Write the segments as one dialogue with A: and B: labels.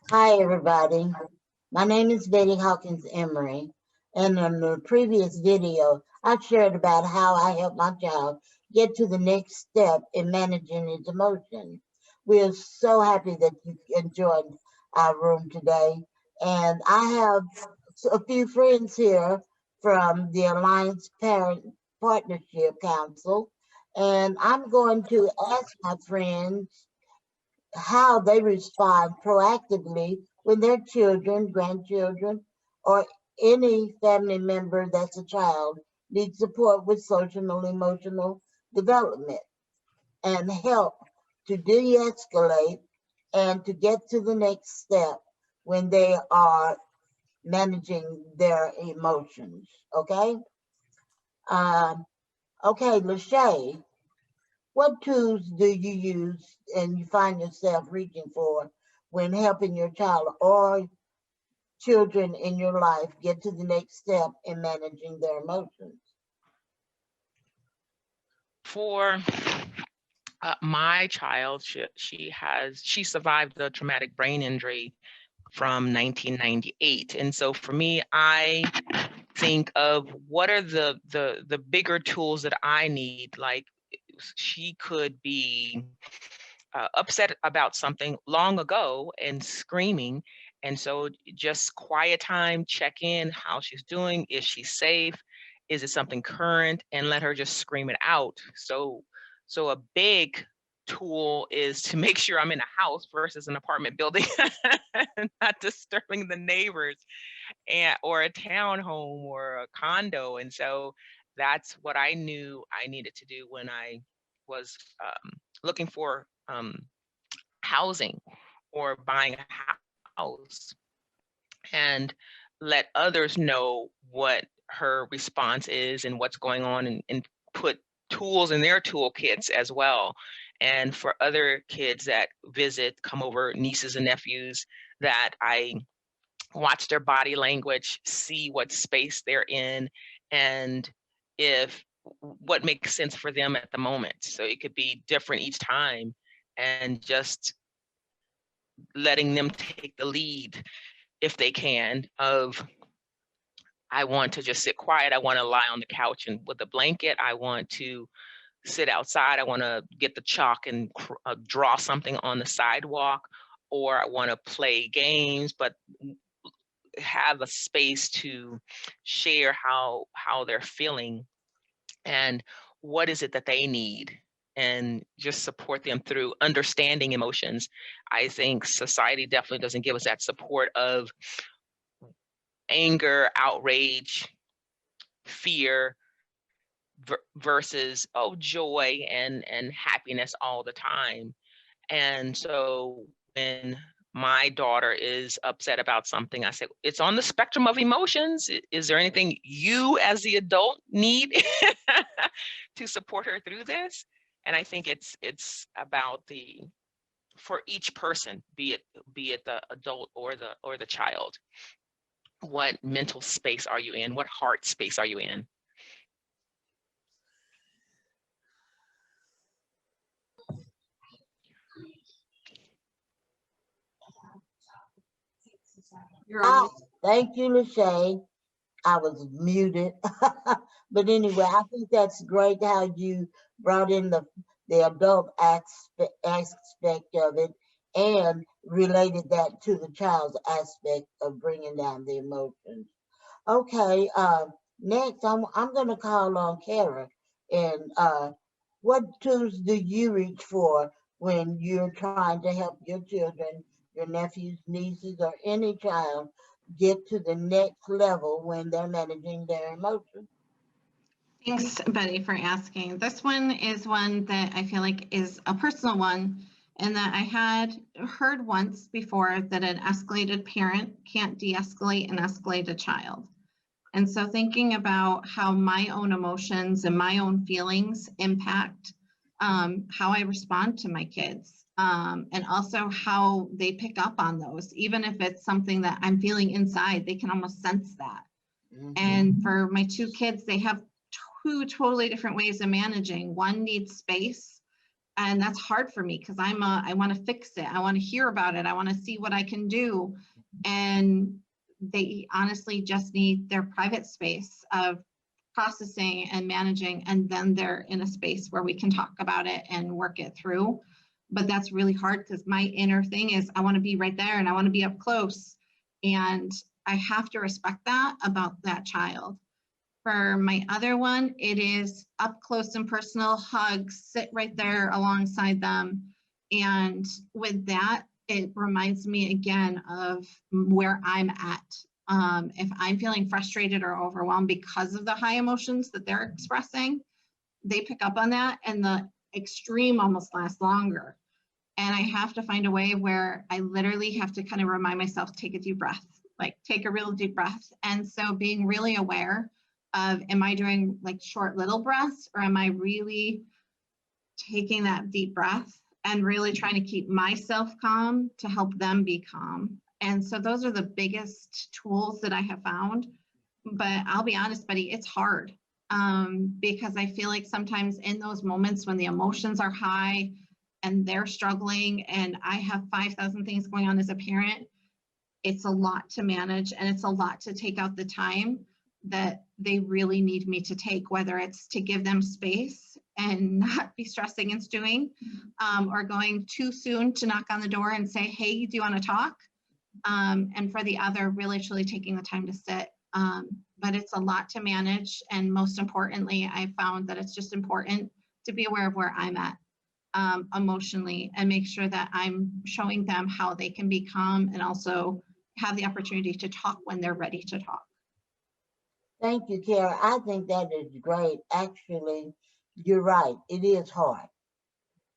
A: Hi, everybody. My name is Betty Hawkins Emery, and in the previous video, I shared about how I help my child get to the next step in managing his emotions. We are so happy that you enjoyed our room today, and I have a few friends here from the Alliance Parent Partnership Council, and I'm going to ask my friends how they respond proactively when their children, grandchildren, or any family member that's a child needs support with social and emotional development and help to de-escalate and to get to the next step when they are managing their emotions. Okay? Okay, Lachey, what tools do you use and you find yourself reaching for when helping your child or children in your life get to the next step in managing their emotions?
B: For my child, she survived a traumatic brain injury from 1998, and so for me, I think of what are the bigger tools that I need. Like, she could be upset about something long ago and screaming, and so just quiet time, check in, how she's doing, is she safe, is it something current, and let her just scream it out. So a big tool is to make sure I'm in a house versus an apartment building, not disturbing the neighbors, or a townhome or a condo. And so that's what I knew I needed to do when I was looking for housing or buying a house, and let others know what her response is and what's going on, and put tools in their toolkits as well. And for other kids that visit, come over, nieces and nephews, that I watch their body language, see what space they're in, and if what makes sense for them at the moment. So it could be different each time, and just letting them take the lead if they can, of I want to just sit quiet, I want to lie on the couch and with a blanket, I want to sit outside, I want to get the chalk and draw something on the sidewalk, or I want to play games, but have a space to share how they're feeling and what is it that they need, and just support them through understanding emotions. I think society definitely doesn't give us that support of anger, outrage, fear versus joy and happiness all the time. And so when my daughter is upset about something, I say, it's on the spectrum of emotions. Is there anything you as the adult need to support her through this? And I think it's about for each person, be it the adult or the child, what mental space are you in? What heart space are you in?
A: Thank you, Lachey. I was muted. But anyway, I think that's great how you brought in the adult aspect of it and related that to the child's aspect of bringing down the emotions. Okay, next I'm going to call on Kara. And what tools do you reach for when you're trying to help your children, your nephews, nieces, or any child get to the next level when they're managing their emotions?
C: Thanks, Betty, for asking. This one is one that I feel like is a personal one, and that I had heard once before, that an escalated parent can't de-escalate and escalate a child. And so thinking about how my own emotions and my own feelings impact how I respond to my kids, and also how they pick up on those. Even if it's something that I'm feeling inside, they can almost sense that. Mm-hmm. And for my two kids, they have two totally different ways of managing. One needs space And that's hard for me because I want to fix it. I want to hear about it. I want to see what I can do. And they honestly just need their private space of processing and managing, and then they're in a space where we can talk about it and work it through. But that's really hard because my inner thing is I want to be right there and I want to be up close. And I have to respect that about that child. For my other one, it is up close and personal, hugs, sit right there alongside them. And with that, it reminds me again of where I'm at. If I'm feeling frustrated or overwhelmed because of the high emotions that they're expressing, they pick up on that, and the extreme almost lasts longer. And I have to find a way where I literally have to kind of remind myself, take a deep breath, like take a real deep breath. And so being really aware of, am I doing like short little breaths, or am I really taking that deep breath and really trying to keep myself calm to help them be calm? And so those are the biggest tools that I have found. But I'll be honest, buddy, it's hard because I feel like sometimes in those moments when the emotions are high and they're struggling and I have 5,000 things going on as a parent, it's a lot to manage, and it's a lot to take out the time that they really need me to take, whether it's to give them space and not be stressing and stewing, or going too soon to knock on the door and say, hey, do you want to talk? And for the other, really truly taking the time to sit. But it's a lot to manage. And most importantly, I found that it's just important to be aware of where I'm at emotionally, and make sure that I'm showing them how they can be calm and also have the opportunity to talk when they're ready to talk.
A: Thank you, Kara. I think that is great. Actually, you're right. It is hard.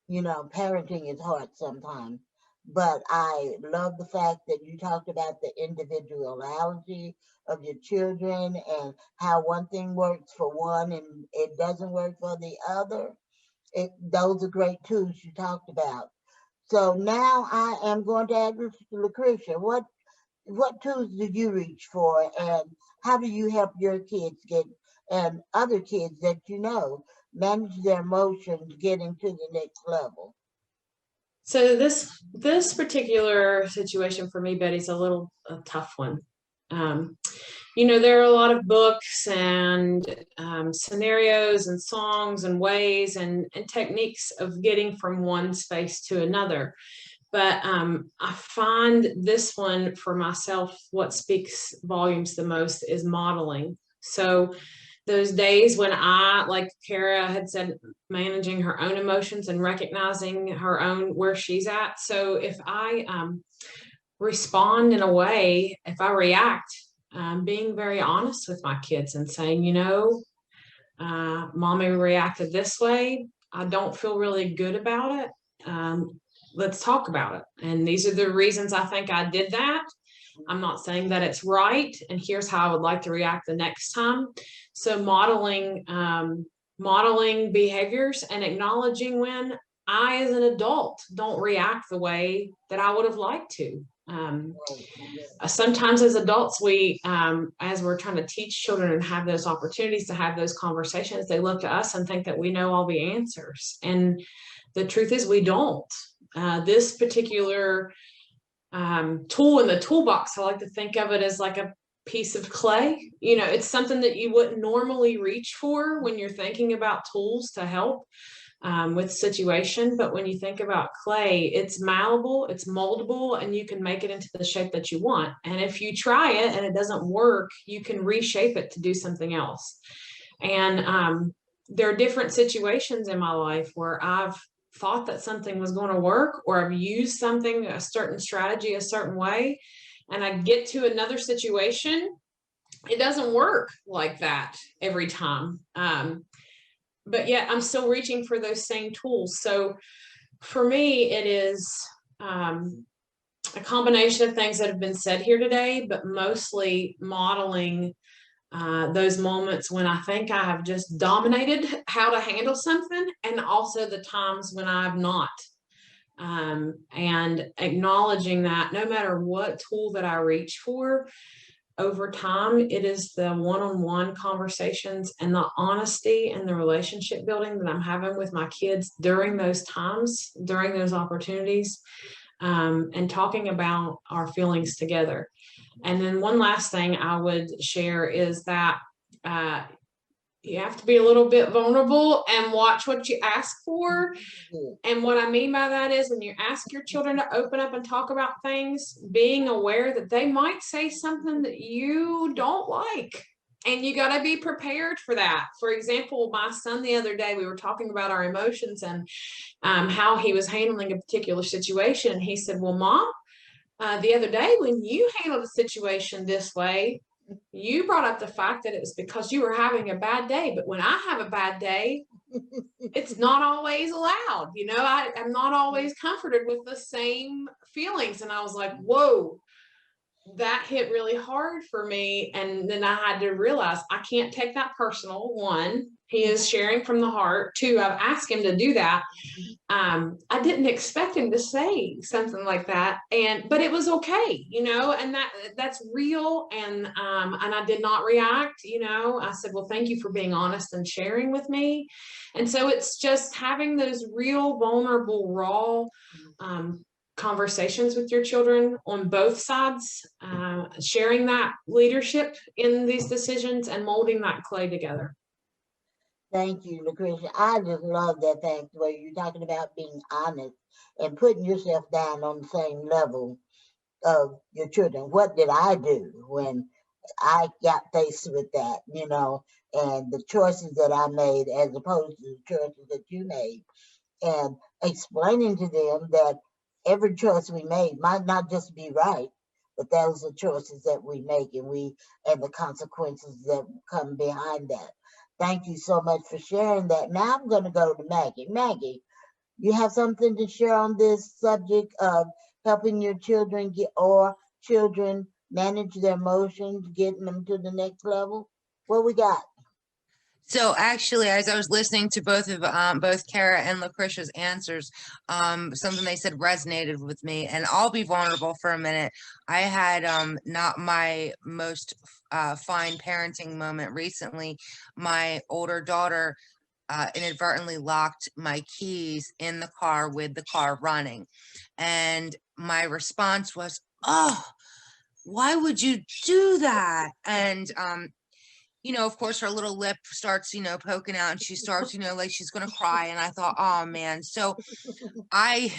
A: You know, parenting is hard sometimes. But I love the fact that you talked about the individuality of your children and how one thing works for one and it doesn't work for the other. Those are great tools you talked about. So now I am going to ask Lucretia, what tools do you reach for, and how do you help your kids get, and other kids that you know, manage their emotions getting to the next level?
D: So this particular situation for me, Betty, is a tough one. You know, there are a lot of books and scenarios and songs and ways and techniques of getting from one space to another. But I find this one for myself, what speaks volumes the most is modeling. So those days when I, like Kara had said, managing her own emotions and recognizing her own where she's at. So if I respond in a way, if I react, being very honest with my kids and saying, you know, mommy reacted this way. I don't feel really good about it. Let's talk about it. And these are the reasons I think I did that. I'm not saying that it's right, and here's how I would like to react the next time. So modeling behaviors and acknowledging when I, as an adult, don't react the way that I would have liked to. Sometimes as adults, we, as we're trying to teach children and have those opportunities to have those conversations, they look to us and think that we know all the answers. And the truth is we don't. This particular tool in the toolbox, I like to think of it as like a piece of clay. You know, it's something that you wouldn't normally reach for when you're thinking about tools to help with situation. But when you think about clay, it's malleable, it's moldable, and you can make it into the shape that you want. And if you try it and it doesn't work, you can reshape it to do something else. And there are different situations in my life where I've thought that something was going to work, or I've used something, a certain strategy, a certain way, and I get to another situation, it doesn't work like that every time. But yet I'm still reaching for those same tools. So for me, it is a combination of things that have been said here today, but mostly modeling those moments when I think I have just dominated how to handle something, and also the times when I have not. And acknowledging that no matter what tool that I reach for, over time, it is the one-on-one conversations and the honesty and the relationship building that I'm having with my kids during those times, during those opportunities, and talking about our feelings together. And then one last thing I would share is that you have to be a little bit vulnerable and watch what you ask for. And what I mean by that is when you ask your children to open up and talk about things, being aware that they might say something that you don't like. And you got to be prepared for that. For example, my son the other day, we were talking about our emotions and how he was handling a particular situation. And he said, well, Mom, the other day when you handled a situation this way, you brought up the fact that it was because you were having a bad day. But when I have a bad day, it's not always allowed. You know, I'm not always comforted with the same feelings. And I was like, whoa, that hit really hard for me. And then I had to realize I can't take that personal. One, he is sharing from the heart. Two, I've asked him to do that. I didn't expect him to say something like that, but it was okay, you know, and that's real. And I did not react, you know. I said, well, thank you for being honest and sharing with me. And so it's just having those real, vulnerable, raw conversations with your children on both sides, sharing that leadership in these decisions and molding that clay together.
A: Thank you, Lucretia. I just love that fact where you're talking about being honest and putting yourself down on the same level of your children. What did I do when I got faced with that, you know, and the choices that I made as opposed to the choices that you made, and explaining to them that every choice we made might not just be right, but those are choices that we make and the consequences that come behind that. Thank you so much for sharing that. Now I'm going to go to Maggie. Maggie, you have something to share on this subject of helping your children children manage their emotions, getting them to the next level? What we got?
E: So actually, as I was listening to both Kara and Lucretia's answers, something they said resonated with me, and I'll be vulnerable for a minute. I had not my most fine parenting moment recently. My older daughter inadvertently locked my keys in the car with the car running, and my response was, "Oh, why would you do that?" And you know, of course, her little lip starts, you know, poking out, and she starts, you know, like she's gonna cry. And I thought, oh man. So I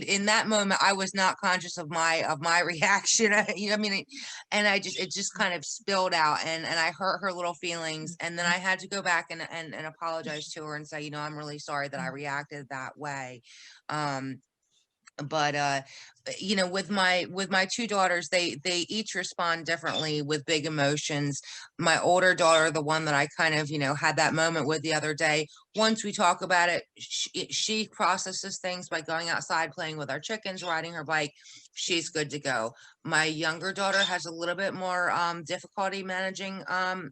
E: in that moment, I was not conscious of my reaction. You know, I mean, and it just kind of spilled out, and I hurt her little feelings. And then I had to go back and apologize to her and say, you know, I'm really sorry that I reacted that way. But you know, with my two daughters, they each respond differently with big emotions. My older daughter, the one that I kind of, you know, had that moment with the other day, once we talk about it, she processes things by going outside, playing with our chickens, riding her bike. She's good to go. My younger daughter has a little bit more difficulty managing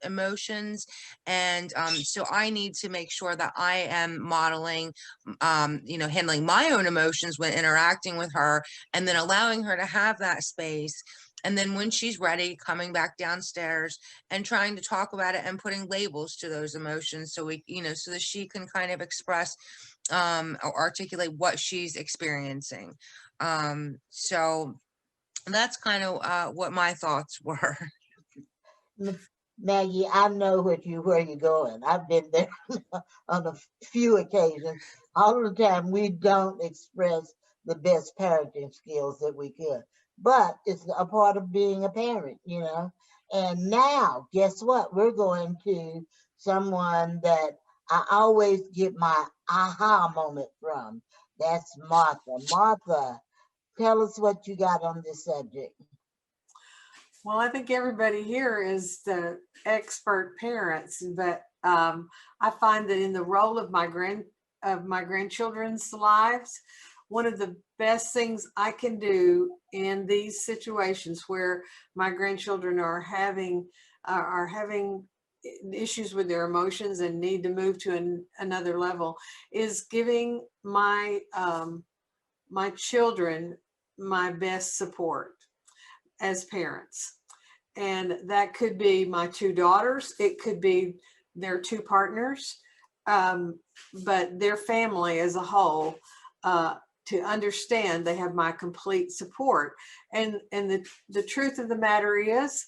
E: emotions, and so I need to make sure that I am modeling, you know, handling my own emotions when interacting with her, and then allowing her to have that space. And then when she's ready, coming back downstairs and trying to talk about it and putting labels to those emotions, so we, you know, so that she can kind of express or articulate what she's experiencing. So that's kind of what my thoughts were.
A: Maggie, I know where you're going. I've been there on a few occasions. All the time, we don't express the best parenting skills that we could, but it's a part of being a parent, you know. And now, guess what? We're going to someone that I always get my aha moment from. That's Martha. Martha, tell us what you got on this subject.
F: Well, I think everybody here is the expert parents, but I find that in the role of my grandchildren's lives, one of the best things I can do in these situations where my grandchildren are having issues with their emotions and need to move to another level is giving my my children my best support as parents. and that could be my two daughters. It could be their two partners, but their family as a whole, to understand they have my complete support. And the truth of the matter is,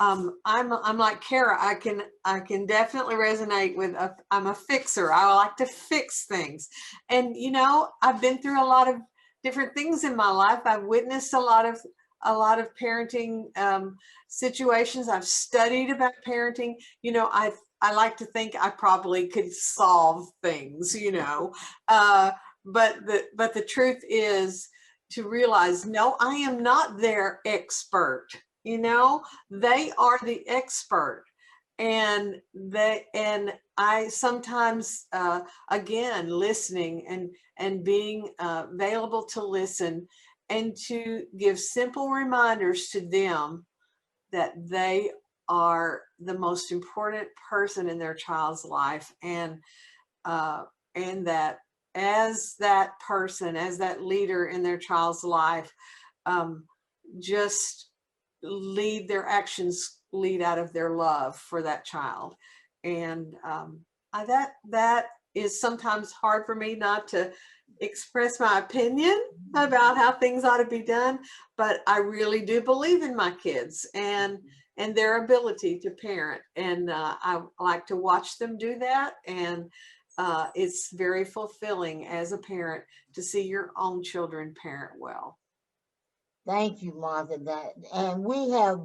F: I'm like Kara. I can definitely resonate with. I'm a fixer. I like to fix things, and you know, I've been through a lot of different things in my life. I've witnessed a lot of parenting situations. I've studied about parenting. You know, I like to think I probably could solve things. You know, but the truth is to realize, no, I am not their expert. You know, they are the expert, and I sometimes again listening and being available to listen and to give simple reminders to them that they are the most important person in their child's life, and that as that person, as that leader in their child's life, just their actions lead out of their love for that child. And that is sometimes hard for me not to express my opinion about how things ought to be done, but I really do believe in my kids and their ability to parent, and I like to watch them do that, and it's very fulfilling as a parent to see your own children parent well.
A: Thank you, Martha. And we have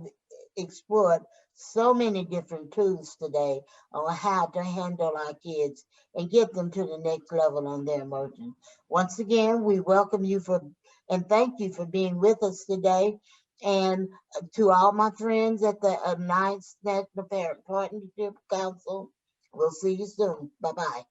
A: explored so many different tools today on how to handle our kids and get them to the next level on their emotions. Once again, we welcome you and thank you for being with us today. And to all my friends at the 9th National Parent Partnership Council, we'll see you soon. Bye-bye.